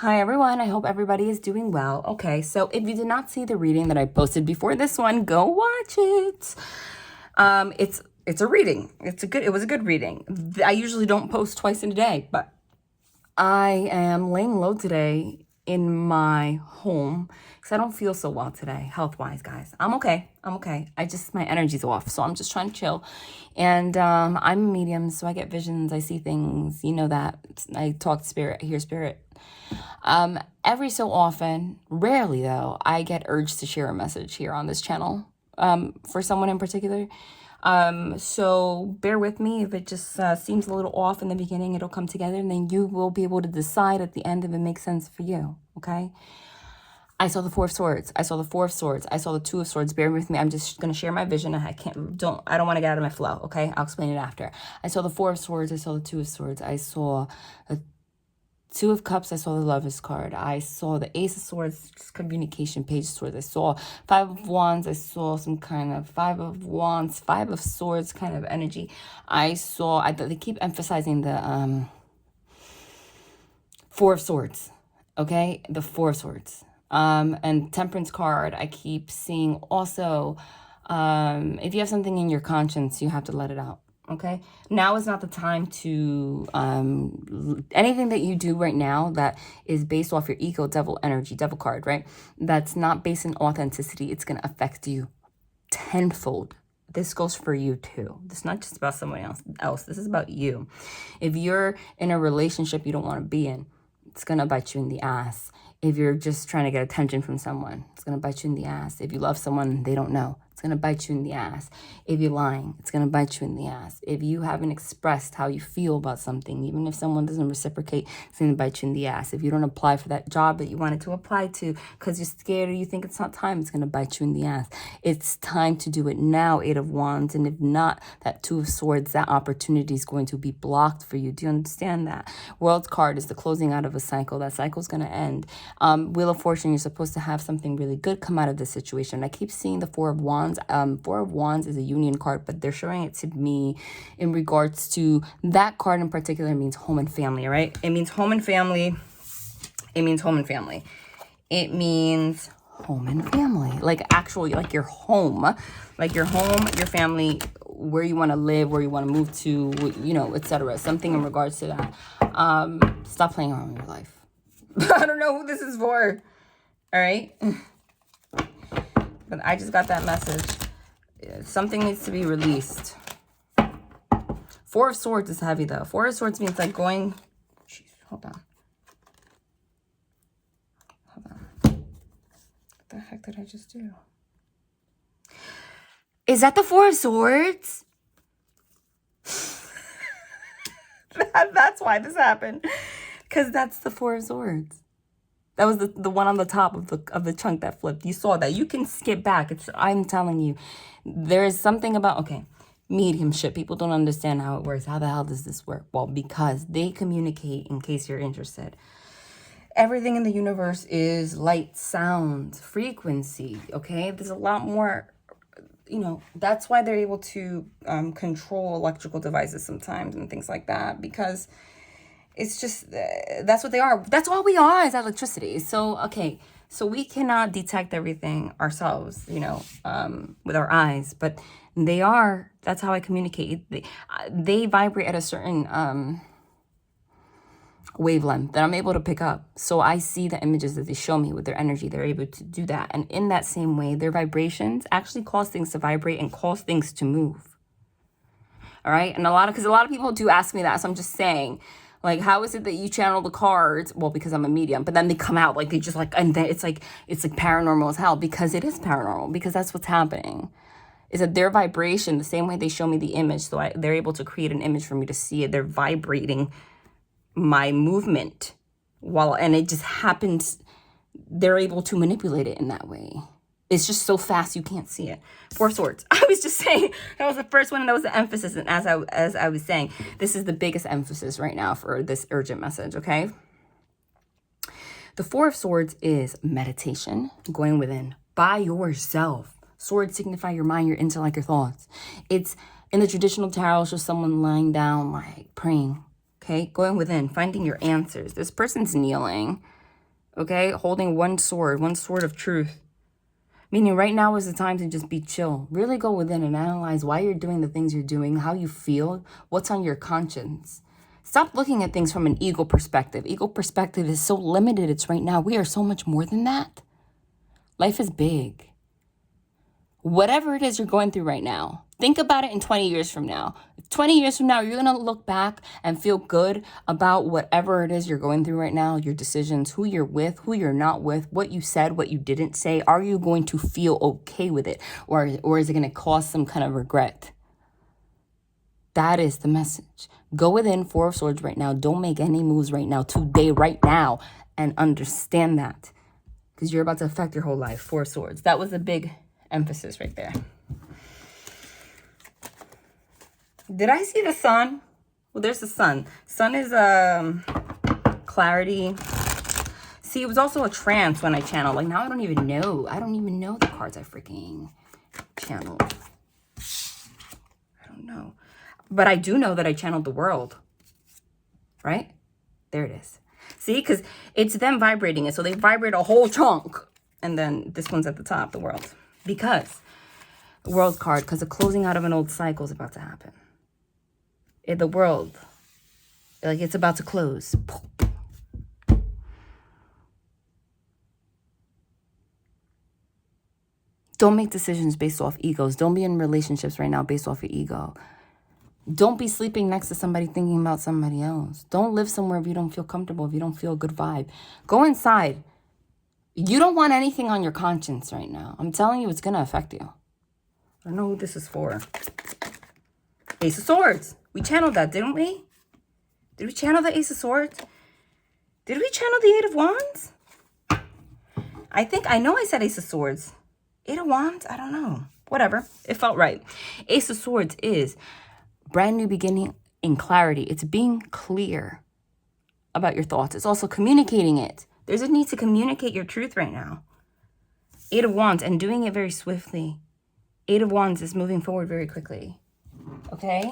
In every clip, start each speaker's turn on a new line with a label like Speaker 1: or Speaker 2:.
Speaker 1: Hi everyone, I hope everybody is doing well. Okay, so if you did not see the reading that I posted before this one, go watch it. It's a reading. It was a good reading. I usually don't post twice in a day, but I am laying low today in my home because I don't feel so well today, health-wise, guys. I'm okay. My energy's off, so I'm just trying to chill. And I'm a medium, so I get visions, I see things. You know that. I talk to spirit, I hear spirit. Every so often, rarely though, I get urged to share a message here on this channel for someone in particular. So bear with me if it just seems a little off in the beginning. It'll come together and then you will be able to decide at the end if it makes sense for you, okay? I saw the Four of Swords. I saw the Four of Swords. I saw the Two of Swords. Bear with me. I'm just going to share my vision. I don't want to get out of my flow, okay? I'll explain it after. I saw the Four of Swords. I saw the Two of Swords. I saw a Two of Cups, I saw the Lovers card. I saw the Ace of Swords, communication, Page of Swords. I saw Five of Wands. I saw some kind of Five of Wands, Five of Swords kind of energy. They keep emphasizing the Four of Swords, okay? The Four of Swords. And Temperance card, I keep seeing also, if you have something in your conscience, you have to let it out. Okay, now is not the time to, anything that you do right now that is based off your ego, devil energy, devil card, right? That's not based in authenticity. It's going to affect you tenfold. This goes for you too. This is not just about someone else. This is about you. If you're in a relationship you don't want to be in, it's going to bite you in the ass. If you're just trying to get attention from someone, it's going to bite you in the ass. If you love someone they don't know, it's going to bite you in the ass. If you're lying, it's going to bite you in the ass. If you haven't expressed how you feel about something, even if someone doesn't reciprocate, it's going to bite you in the ass. If you don't apply for that job that you wanted to apply to because you're scared or you think it's not time, it's going to bite you in the ass. It's time to do it now, Eight of Wands. And if not, that Two of Swords, that opportunity is going to be blocked for you. Do you understand that? World card is the closing out of a cycle. That cycle is going to end. Wheel of Fortune, you're supposed to have something really good come out of this situation. I keep seeing the Four of Wands. Four of Wands is a union card, but they're showing it to me in regards to that card in particular means home and family, right? It means home and family. It means home and family. It means home and family. Like actually, like your home, your family, where you want to live, where you want to move to, you know, etc. Something in regards to that. Stop playing around with your life. I don't know who this is for. All right. But I just got that message. Something needs to be released. Four of Swords is heavy though. Four of Swords means like going. Jeez, hold on. What the heck did I just do? Is that the Four of Swords? That's why this happened. Because that's the Four of Swords. That was the one on the top of the chunk that flipped. You saw that. You can skip back. I'm telling you, there is something about, okay, mediumship. People don't understand how it works. How the hell does this work? Well, because they communicate, in case you're interested. Everything in the universe is light, sound, frequency, okay? There's a lot more, you know, that's why they're able to control electrical devices sometimes and things like that, because it's just, that's what they are. That's all we are is electricity. So, okay, so we cannot detect everything ourselves, you know, with our eyes, but they are, that's how I communicate. They vibrate at a certain wavelength that I'm able to pick up. So I see the images that they show me with their energy. They're able to do that. And in that same way, their vibrations actually cause things to vibrate and cause things to move. All right. And because a lot of people do ask me that. So I'm just saying, like, how is it that you channel the cards? Well, because I'm a medium, but then they come out like they just like, and then it's like paranormal as hell, because it is paranormal, because that's what's happening. Is that their vibration, the same way they show me the image, so they're able to create an image for me to see it. They're vibrating my movement and it just happens. They're able to manipulate it in that way. It's just so fast you can't see it. Four of Swords. I was just saying that was the first one and that was the emphasis. And as I was saying, this is the biggest emphasis right now for this urgent message, okay? The Four of Swords is meditation, going within by yourself. Swords signify your mind, your intellect, your thoughts. It's in the traditional tarot, it's just someone lying down, like praying, okay? Going within, finding your answers. This person's kneeling. Okay? Holding one sword of truth. Meaning right now is the time to just be chill. Really go within and analyze why you're doing the things you're doing, how you feel, what's on your conscience. Stop looking at things from an ego perspective. Ego perspective is so limited. It's right now. We are so much more than that. Life is big. Whatever it is you're going through right now, think about it in 20 years from now. 20 years from now, you're going to look back and feel good about whatever it is you're going through right now, your decisions, who you're with, who you're not with, what you said, what you didn't say. Are you going to feel okay with it? Or is it going to cause some kind of regret? That is the message. Go within, Four of Swords right now. Don't make any moves right now, today, right now, and understand that. Because you're about to affect your whole life. Four of Swords. That was a big emphasis right there. Did I see the sun? Well, there's the sun. Sun is clarity. See, it was also a trance when I channeled. Like now I don't even know. I don't even know the cards I freaking channeled. I don't know. But I do know that I channeled the world. Right? There it is. See, because it's them vibrating it. So they vibrate a whole chunk. And then this one's at the top, the world. Because the world card, because the closing out of an old cycle is about to happen. The world, like it's about to close. Don't make decisions based off egos. Don't be in relationships right now based off your ego. Don't be sleeping next to somebody thinking about somebody else. Don't live somewhere if you don't feel comfortable, if you don't feel a good vibe. Go inside. You don't want anything on your conscience right now. I'm telling you, it's going to affect you. I don't know who this is for. Ace of Swords. We channeled that, didn't we? Did we channel the Ace of Swords? Did we channel the Eight of Wands? I know I said Ace of Swords. Eight of Wands? I don't know. Whatever. It felt right. Ace of Swords is brand new beginning in clarity. It's being clear about your thoughts. It's also communicating it. There's a need to communicate your truth right now. Eight of Wands and doing it very swiftly. Eight of Wands is moving forward very quickly. Okay?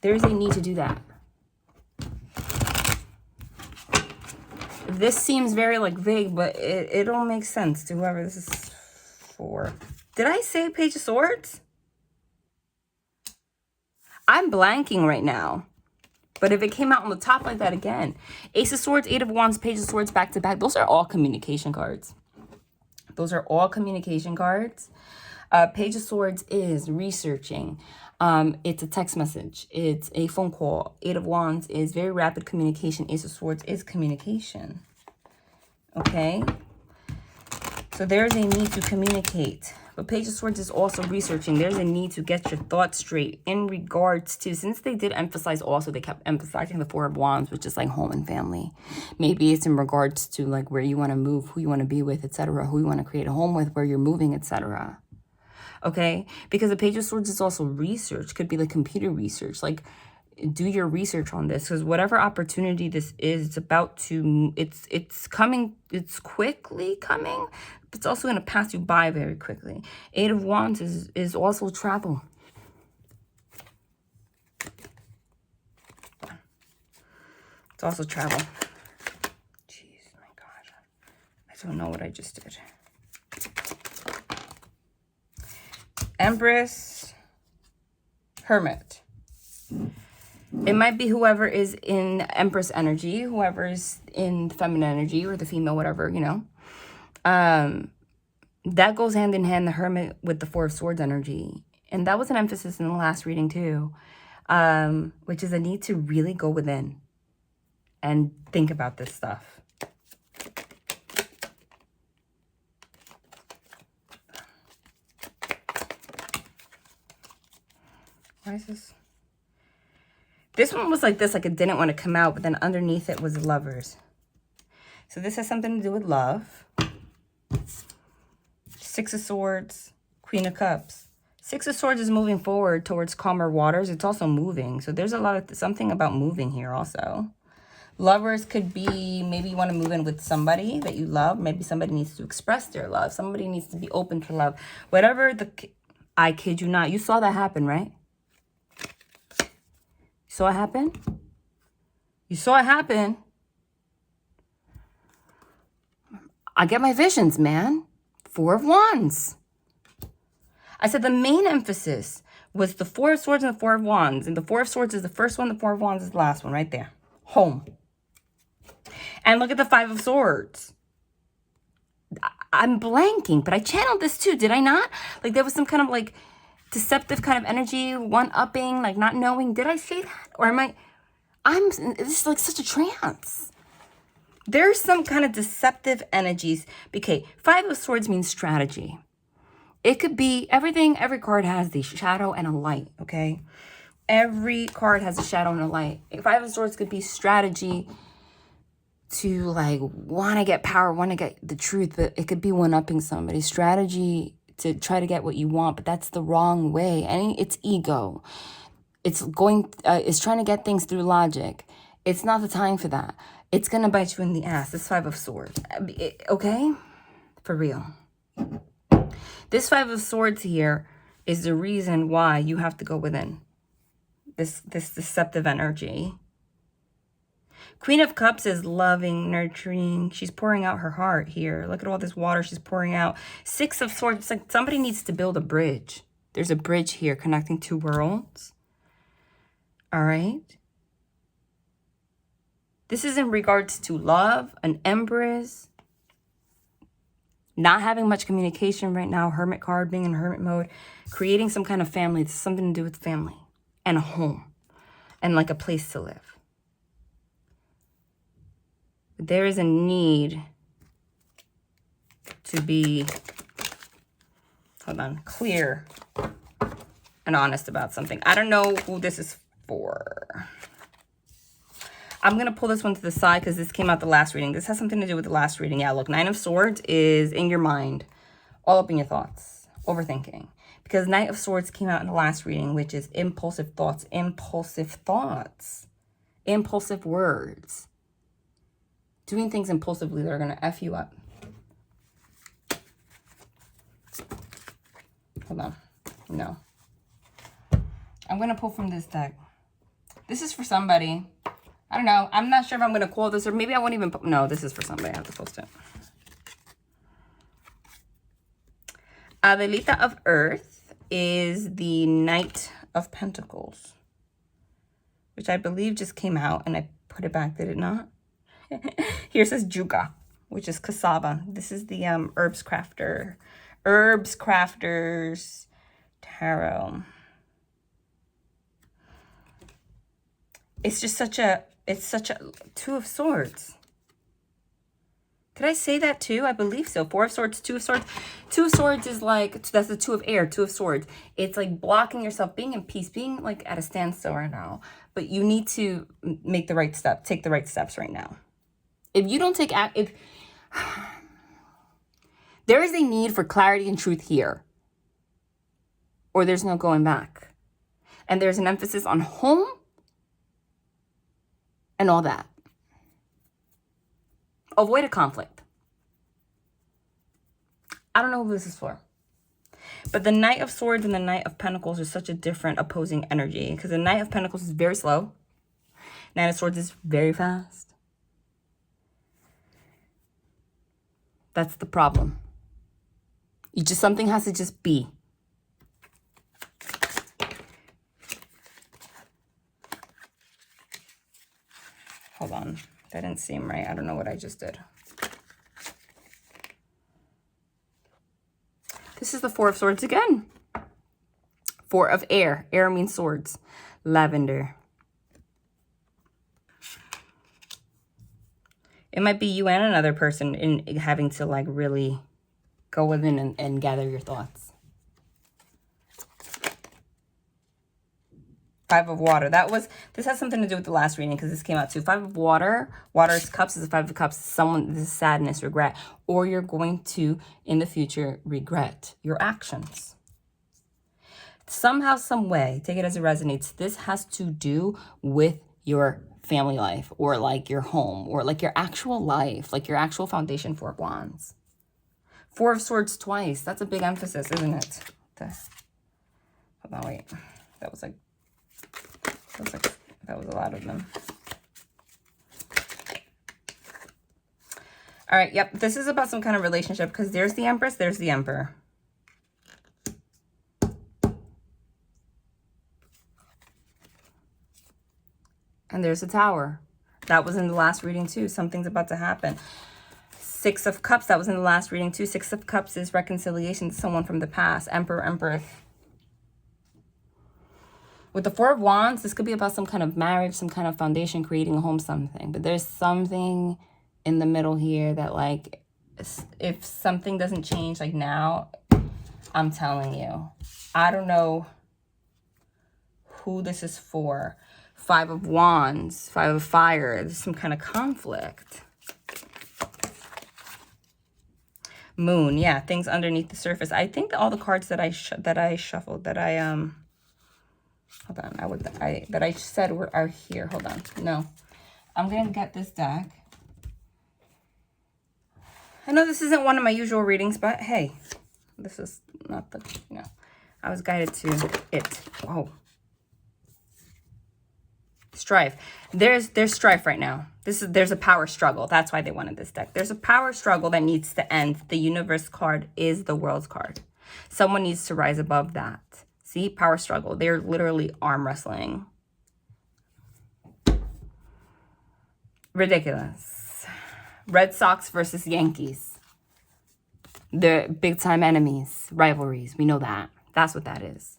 Speaker 1: There's a need to do that. This seems very like vague, but it'll make sense to whoever this is for. Did I say Page of Swords? I'm blanking right now. But if it came out on the top like that again. Ace of Swords, Eight of Wands, Page of Swords back to back. Those are all communication cards. Those are all communication cards. Page of Swords is researching. It's a text message. It's a phone call. Eight of Wands is very rapid communication. Ace of Swords is communication. Okay? So there's a need to communicate. But Page of Swords is also researching. There's a need to get your thoughts straight in regards to, since they did emphasize also, they kept emphasizing the Four of Wands, which is like home and family. Maybe it's in regards to like where you want to move, who you want to be with, etc., who you want to create a home with, where you're moving, etc. Okay? Because the Page of Swords is also research. Could be like computer research. Like, do your research on this. Because whatever opportunity this is, it's about to, it's coming, it's quickly coming. But it's also going to pass you by very quickly. Eight of Wands is also travel. It's also travel. Jeez, my God. I don't know what I just did. Empress, Hermit. It might be whoever is in Empress energy, whoever is in feminine energy or the female, whatever, you know. That goes hand in hand, the Hermit with the Four of Swords energy. And that was an emphasis in the last reading too, which is a need to really go within and think about this stuff. Why is this? This one was like this, like it didn't want to come out, but then underneath it was Lovers. So this has something to do with love. Six of Swords, Queen of Cups. Six of Swords is moving forward towards calmer waters. It's also moving. So there's a lot of something about moving here also. Lovers could be, maybe you want to move in with somebody that you love. Maybe somebody needs to express their love. Somebody needs to be open to love. Whatever the, I kid you not. You saw that happen, right? You saw it happen? You saw it happen. I get my visions, man. Four of Wands. I said the main emphasis was the Four of Swords and the Four of Wands. And the Four of Swords is the first one. The Four of Wands is the last one right there. Home. And look at the Five of Swords. I'm blanking, but I channeled this too, did I not? Like there was some kind of like deceptive kind of energy, one-upping, like not knowing. Did I say that? Or I'm this is like such a trance. There's some kind of deceptive energies. Okay, Five of Swords means strategy. It could be everything. Every card has the shadow and a light, okay? Every card has a shadow and a light. Five of Swords could be strategy to like want to get power, want to get the truth, but it could be one-upping somebody. Strategy to try to get what you want, but that's the wrong way. And it's ego. It's trying to get things through logic. It's not the time for that. It's going to bite you in the ass. This Five of Swords. Okay? For real. This Five of Swords here is the reason why you have to go within. This deceptive energy. Queen of Cups is loving, nurturing. She's pouring out her heart here. Look at all this water she's pouring out. Six of Swords. It's like somebody needs to build a bridge. There's a bridge here connecting two worlds. All right. This is in regards to love, an Empress. Not having much communication right now. Hermit card, being in hermit mode. Creating some kind of family. This is something to do with family. And a home. And like a place to live. There is a need to be, hold on, clear and honest about something. I don't know who this is for. I'm going to pull this one to the side because this came out the last reading. This has something to do with the last reading. Yeah, look, Nine of Swords is in your mind, all up in your thoughts, overthinking. Because Knight of Swords came out in the last reading, which is impulsive thoughts, impulsive words. Doing things impulsively that are going to F you up. Hold on. No. I'm going to pull from this deck. This is for somebody. I don't know. I'm not sure if I'm going to call this or maybe I won't even... No, this is for somebody. I have to post it. Adelita of Earth is the Knight of Pentacles, which I believe just came out and I put it back. Did it not? Here says Juga, which is cassava. This is the Herbs Crafters Tarot. It's just such a Two of Swords. Did I say that too? I believe so. Four of Swords, Two of Swords. Two of Swords is like, that's the Two of Air, Two of Swords. It's like blocking yourself, being in peace, being like at a standstill right now. But you need to make the right step, take the right steps right now. If you don't take act, there is a need for clarity and truth here, or there's no going back. And there's an emphasis on home and all that. Avoid a conflict. I don't know who this is for. But the Knight of Swords and the Knight of Pentacles are such a different opposing energy. Because the Knight of Pentacles is very slow. Knight of Swords is very fast. That's the problem. Something has to just be. Hold on. That didn't seem right. I don't know what I just did. This is the Four of Swords again. Four of Air. Air means swords. Lavender. It might be you and another person in having to like really go within and gather your thoughts. Five of Water. This has something to do with the last reading because this came out too. Five of Water. Water is cups is a Five of Cups. This is sadness, regret. Or you're going to, in the future, regret your actions. Somehow, some way, take it as it resonates. This has to do with your family life or like your home or like your actual life, like your actual foundation. Four of Wands. Four of Swords twice. That's a big emphasis, isn't it? Hold on, wait. That was a lot of them. All right, yep. This is about some kind of relationship because there's the Empress, there's the Emperor. And there's the Tower. That was in the last reading too. Something's about to happen. Six of Cups, that was in the last reading too. Six of Cups is reconciliation to someone from the past. Emperor, Empress. With the Four of Wands, this could be about some kind of marriage, some kind of foundation, creating a home, something. But there's something in the middle here that, like, if something doesn't change, like now, I'm telling you, I don't know who this is for. Five of Wands, Five of Fire. There's some kind of conflict. Moon, yeah, things underneath the surface. I think that all the cards that I shuffled, that I hold on, that I said are here. Hold on, no, I'm gonna get this deck. I know this isn't one of my usual readings, but hey, this is not the, I was guided to it. Oh, strife. There's strife right now. There's a power struggle. That's why they wanted this deck. There's a power struggle that needs to end. The Universe card is the World's card. Someone needs to rise above that. See, power struggle. They're literally arm wrestling. Ridiculous. Red Sox versus Yankees. They're big time enemies, rivalries. We know that. That's what that is.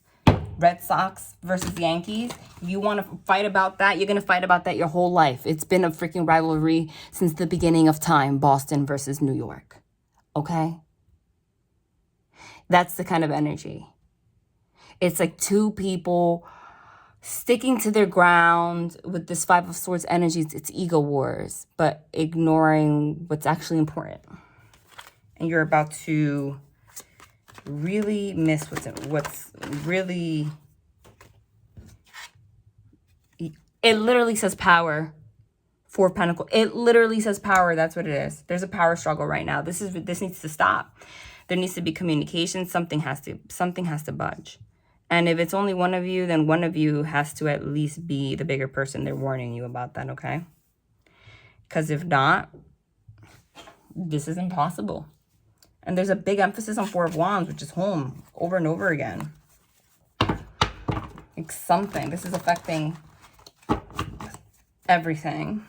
Speaker 1: Red Sox versus Yankees. If you want to fight about that, you're going to fight about that your whole life. It's been a freaking rivalry since the beginning of time. Boston versus New York. Okay? That's the kind of energy. It's like two people sticking to their ground with this Five of Swords energy. It's ego wars, but ignoring what's actually important. And you're about to really miss what's really, it literally says power. Four of Pentacles. It literally says power. That's what it is. There's a power struggle right now. This needs to stop. There needs to be communication. Something has to budge. And if it's only one of you, then one of you has to at least be the bigger person. They're warning you about that, okay? Because if not, this is impossible. And there's a big emphasis on Four of Wands, which is home, over and over again. Like something. This is affecting everything.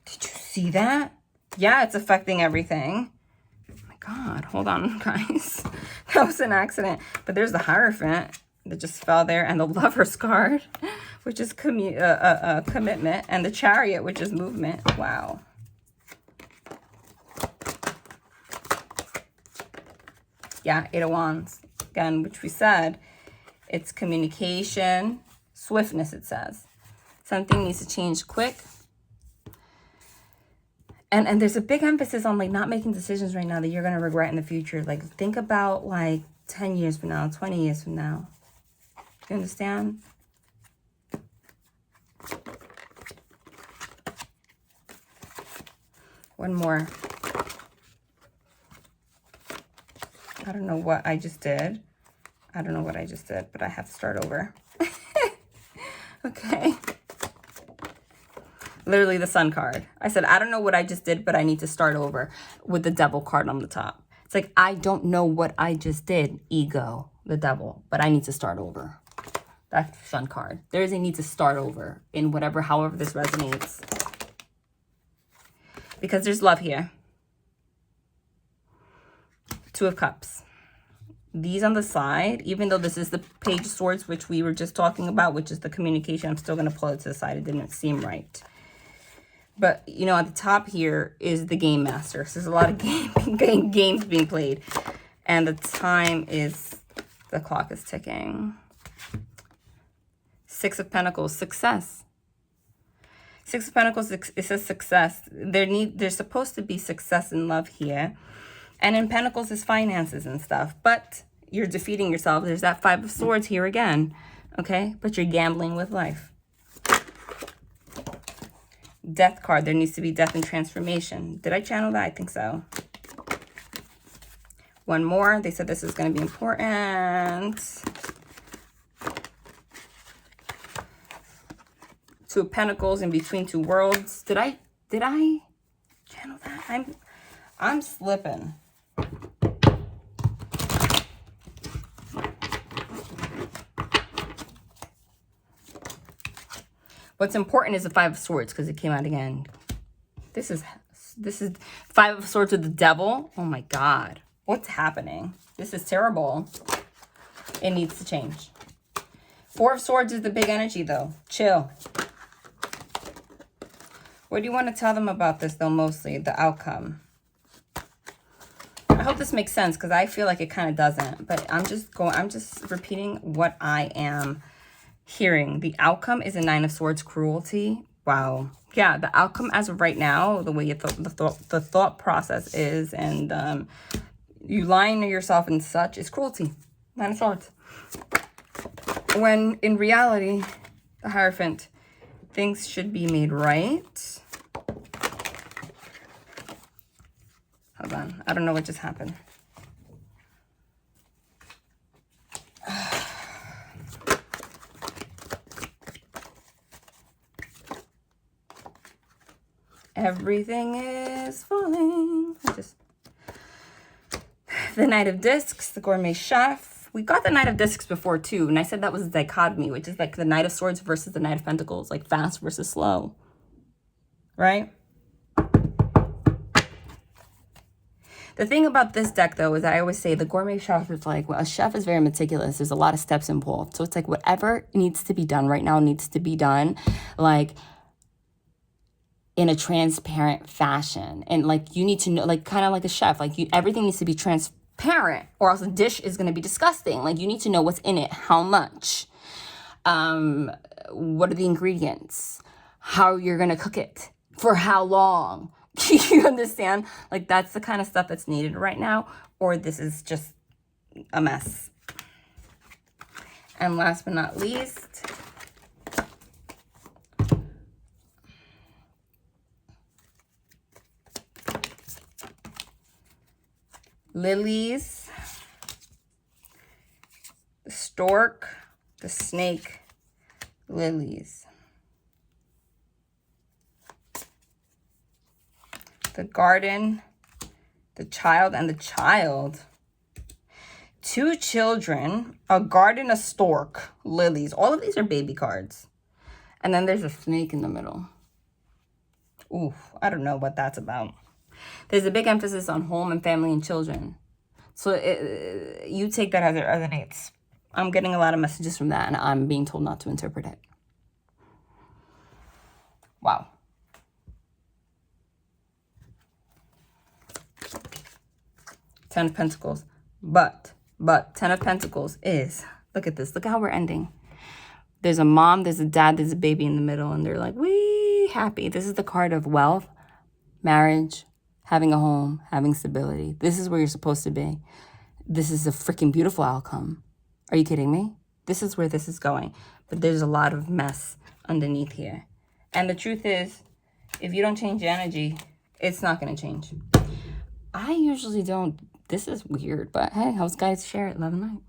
Speaker 1: Did you see that? Yeah, it's affecting everything. Oh my God. Hold on, guys. That was an accident. But there's the Hierophant that just fell there. And the Lover's card, which is commitment. And the Chariot, which is movement. Wow. Yeah, Eight of Wands. Again, which we said, it's communication, swiftness, it says. Something needs to change quick. And there's a big emphasis on, like, not making decisions right now that you're going to regret in the future. Like, think about, like, 10 years from now, 20 years from now. You understand? One more. I don't know what I just did. But I have to start over. Okay. Literally the Sun card. I said, I don't know what I just did, but I need to start over with the Devil card on the top. It's like, I don't know what I just did, ego, the Devil, but I need to start over. That's the Sun card. There is a need to start over in whatever, however this resonates. Because there's love here. Two of Cups. These on the side, even though this is the Page of Swords, which we were just talking about, which is the communication, I'm still going to pull it to the side. It didn't seem right. But, you know, at the top here is the Game Master. So there's a lot of games being played. And the time is, the clock is ticking. Six of Pentacles, success. Six of Pentacles, it says success. There's supposed to be success in love here. And in Pentacles is finances and stuff. But you're defeating yourself. There's that Five of Swords here again. Okay? But you're gambling with life. Death card. There needs to be death and transformation. Did I channel that? I think so. One more. They said this is going to be important. Two of Pentacles in between two worlds. Did I Did I channel that? I'm slipping. What's important is the Five of Swords because it came out again. This is Five of Swords with the Devil. Oh my God. What's happening? This is terrible. It needs to change. Four of Swords is the big energy though. Chill. What do you want to tell them about this though, mostly? The outcome. I hope this makes sense because I feel like it kind of doesn't. But I'm just repeating what I am hearing. The outcome is a Nine of Swords, cruelty. Wow. Yeah, the outcome as of right now, the way you the thought process is, and you lying to yourself and such, is cruelty. Nine of Swords. When in reality, the Hierophant, things should be made right. Hold on. I don't know what just happened. Everything is falling. The Knight of Discs, the Gourmet Chef. We got the Knight of Discs before too, and I said that was a dichotomy, which is like the Knight of Swords versus the Knight of Pentacles, like fast versus slow, right? The thing about this deck, though, is I always say the Gourmet Chef is like, well, a chef is very meticulous. There's a lot of steps involved. So it's like whatever needs to be done right now needs to be done, like, in a transparent fashion. And like you need to know, like kind of like a chef, like everything needs to be transparent or else the dish is going to be disgusting. Like you need to know what's in it, how much, what are the ingredients, how you're going to cook it, for how long. You understand? Like that's the kind of stuff that's needed right now, or this is just a mess. And last but not least, lilies, the stork, the snake, lilies, the garden, the child, and the child. Two children, a garden, a stork, lilies. All of these are baby cards. And then there's a snake in the middle. Ooh, I don't know what that's about. There's a big emphasis on home and family and children. So you take that as it resonates. I'm getting a lot of messages from that, and I'm being told not to interpret it. Wow. Ten of Pentacles. But Ten of Pentacles is, look at this. Look at how we're ending. There's a mom, there's a dad, there's a baby in the middle, and they're like, wee, happy. This is the card of wealth, marriage, having a home, having stability. This is where you're supposed to be. This is a freaking beautiful outcome. Are you kidding me? This is where this is going. But there's a lot of mess underneath here. And the truth is, if you don't change your energy, it's not going to change. I usually don't. This is weird, but hey, house guys share it. Love and light.